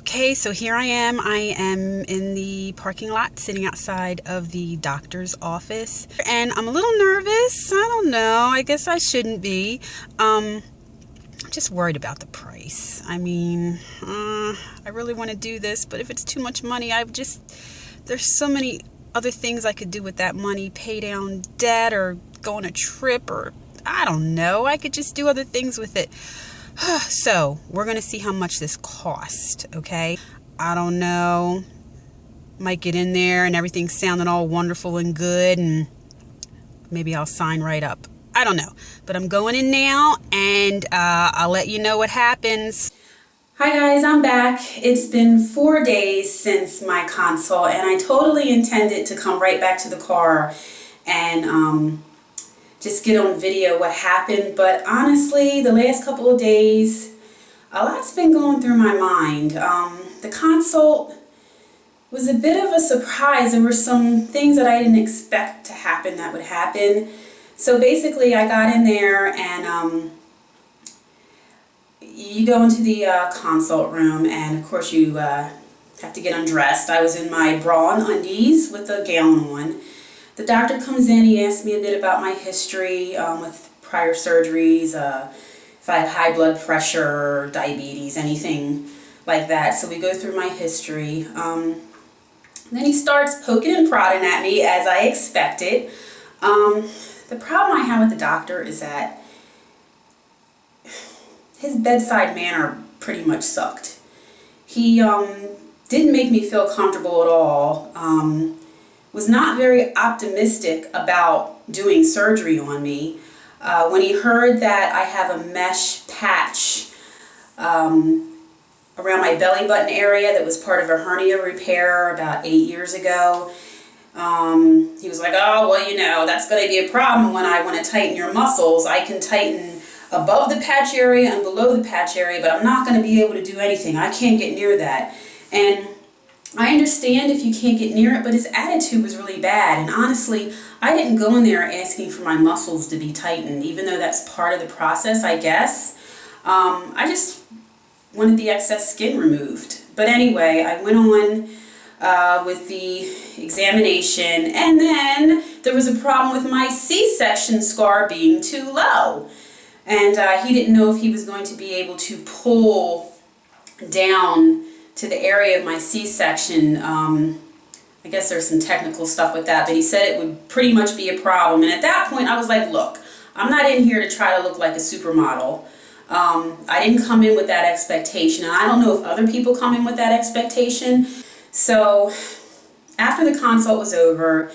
Okay, so here I am. I am in the parking lot sitting outside of the doctor's office, and I'm a little nervous. I don't know. I guess I shouldn't be. I'm just worried about the price. I mean, I really want to do this, but if it's too much money, there's so many other things I could do with that money. Pay down debt or go on a trip, or I don't know. I could just do other things with it. So we're going to see how much this cost, okay? I don't know. Might get in there and everything's sounding all wonderful and good, and maybe I'll sign right up. I don't know. But I'm going in now, and I'll let you know what happens. Hi guys, I'm back. It's been 4 days since my consult, and I totally intended to come right back to the car and just get on video what happened, but honestly, the last couple of days, a lot's been going through my mind. The consult was a bit of a surprise. There were some things that I didn't expect to happen that would happen. So basically, I got in there and you go into the consult room, and of course you have to get undressed. I was in my bra and undies with a gown on. The doctor comes in, he asks me a bit about my history with prior surgeries, if I have high blood pressure, diabetes, anything like that. So we go through my history. Then he starts poking and prodding at me, as I expected. The problem I have with the doctor is that his bedside manner pretty much sucked. He didn't make me feel comfortable at all. Was not very optimistic about doing surgery on me. When he heard that I have a mesh patch around my belly button area that was part of a hernia repair about 8 years ago, he was like, oh, well, you know, that's going to be a problem when I want to tighten your muscles. I can tighten above the patch area and below the patch area, but I'm not going to be able to do anything. I can't get near that. And I understand if you can't get near it, but his attitude was really bad. And honestly, I didn't go in there asking for my muscles to be tightened, even though that's part of the process, I guess. I just wanted the excess skin removed. But anyway, I went on with the examination, and then there was a problem with my C-section scar being too low. And he didn't know if he was going to be able to pull down to the area of my C-section. I guess there's some technical stuff with that, but he said it would pretty much be a problem. And at that point, I was like, look, I'm not in here to try to look like a supermodel. I didn't come in with that expectation, and I don't know if other people come in with that expectation. So after the consult was over,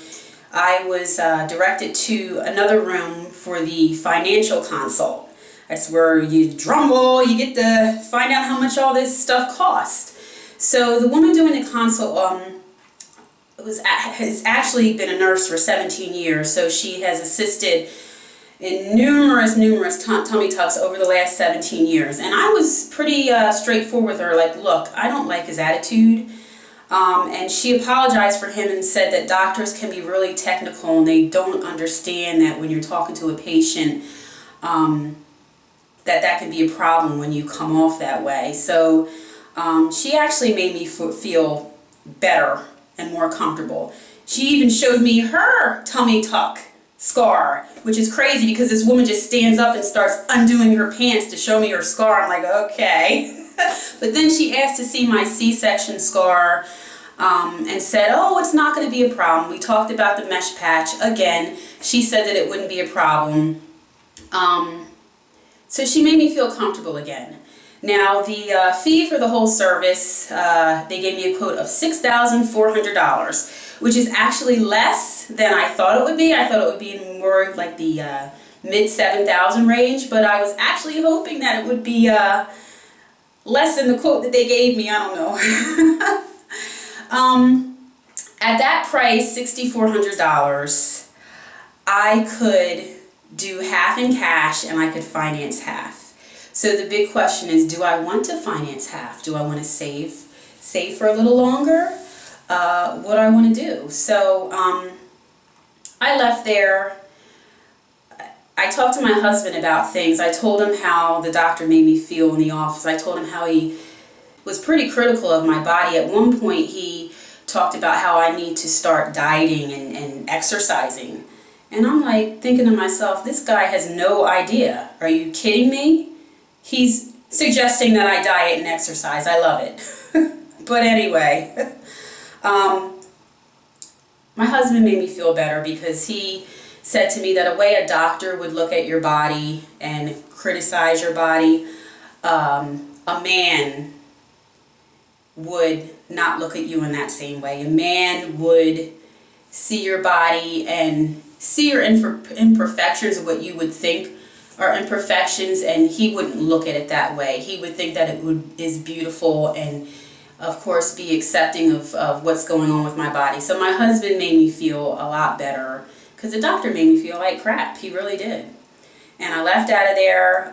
I was directed to another room for the financial consult. That's where you drum roll, you get to find out how much all this stuff costs. So the woman doing the consult has actually been a nurse for 17 years, so she has assisted in numerous tummy tucks over the last 17 years. And I was pretty straightforward with her, like, look, I don't like his attitude. And she apologized for him and said that doctors can be really technical, and they don't understand that when you're talking to a patient, that can be a problem when you come off that way. So she actually made me feel better and more comfortable. She even showed me her tummy tuck scar, which is crazy because this woman just stands up and starts undoing her pants to show me her scar. I'm like, okay. But then she asked to see my C-section scar and said, oh, it's not going to be a problem. We talked about the mesh patch. Again, she said that it wouldn't be a problem. So she made me feel comfortable again. Now, the fee for the whole service, they gave me a quote of $6,400, which is actually less than I thought it would be. I thought it would be more like the mid $7,000 range, but I was actually hoping that it would be less than the quote that they gave me. I don't know. At that price, $6,400, I could do half in cash and I could finance half. So the big question is, do I want to finance half? Do I want to save for a little longer? What do I want to do? So I left there. I talked to my husband about things. I told him how the doctor made me feel in the office. I told him how he was pretty critical of my body. At one point, he talked about how I need to start dieting and exercising. And I'm like thinking to myself, this guy has no idea. Are you kidding me? He's suggesting that I diet and exercise. I love it. But anyway, my husband made me feel better because he said to me that a way a doctor would look at your body and criticize your body, a man would not look at you in that same way. A man would see your body and see your imperfections, what you would think are imperfections, and he wouldn't look at it that way. He would think that is beautiful and, of course, be accepting of what's going on with my body. So my husband made me feel a lot better because the doctor made me feel like crap. He really did. And I left out of there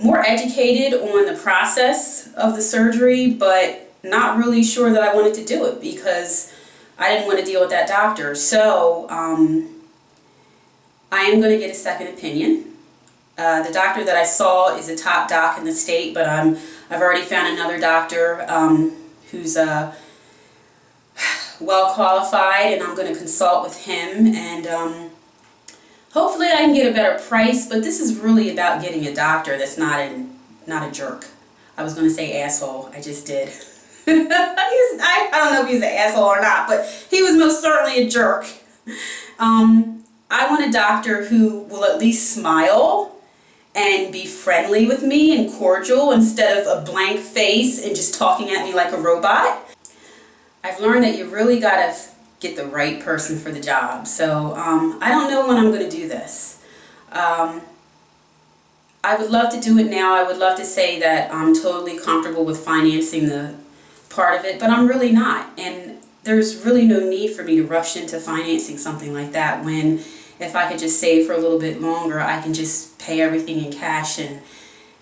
more educated on the process of the surgery, but not really sure that I wanted to do it because I didn't want to deal with that doctor. So I am going to get a second opinion. The doctor that I saw is a top doc in the state, but I've already found another doctor who's well qualified, and I'm going to consult with him, and hopefully I can get a better price. But this is really about getting a doctor that's not a jerk. I was going to say asshole. I just did. I don't know if he's an asshole or not, but he was most certainly a jerk. I want a doctor who will at least smile and be friendly with me and cordial instead of a blank face and just talking at me like a robot. I've learned that you really got to get the right person for the job. So I don't know when I'm going to do this. I would love to do it now. I would love to say that I'm totally comfortable with financing the part of it, but I'm really not. And there's really no need for me to rush into financing something like that when if I could just save for a little bit longer, I can just pay everything in cash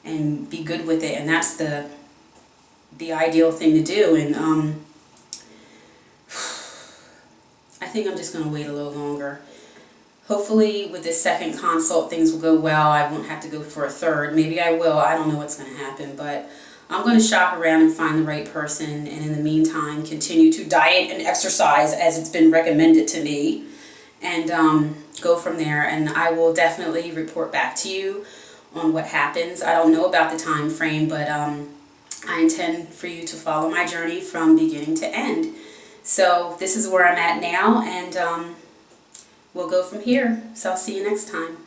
and be good with it. And that's the ideal thing to do. And I think I'm just going to wait a little longer. Hopefully with this second consult things will go well. I won't have to go for a third. Maybe I will. I don't know what's going to happen, but I'm going to shop around and find the right person, and in the meantime continue to diet and exercise as it's been recommended to me, and go from there. And I will definitely report back to you on what happens. I don't know about the time frame, but I intend for you to follow my journey from beginning to end. So this is where I'm at now, and we'll go from here. So I'll see you next time.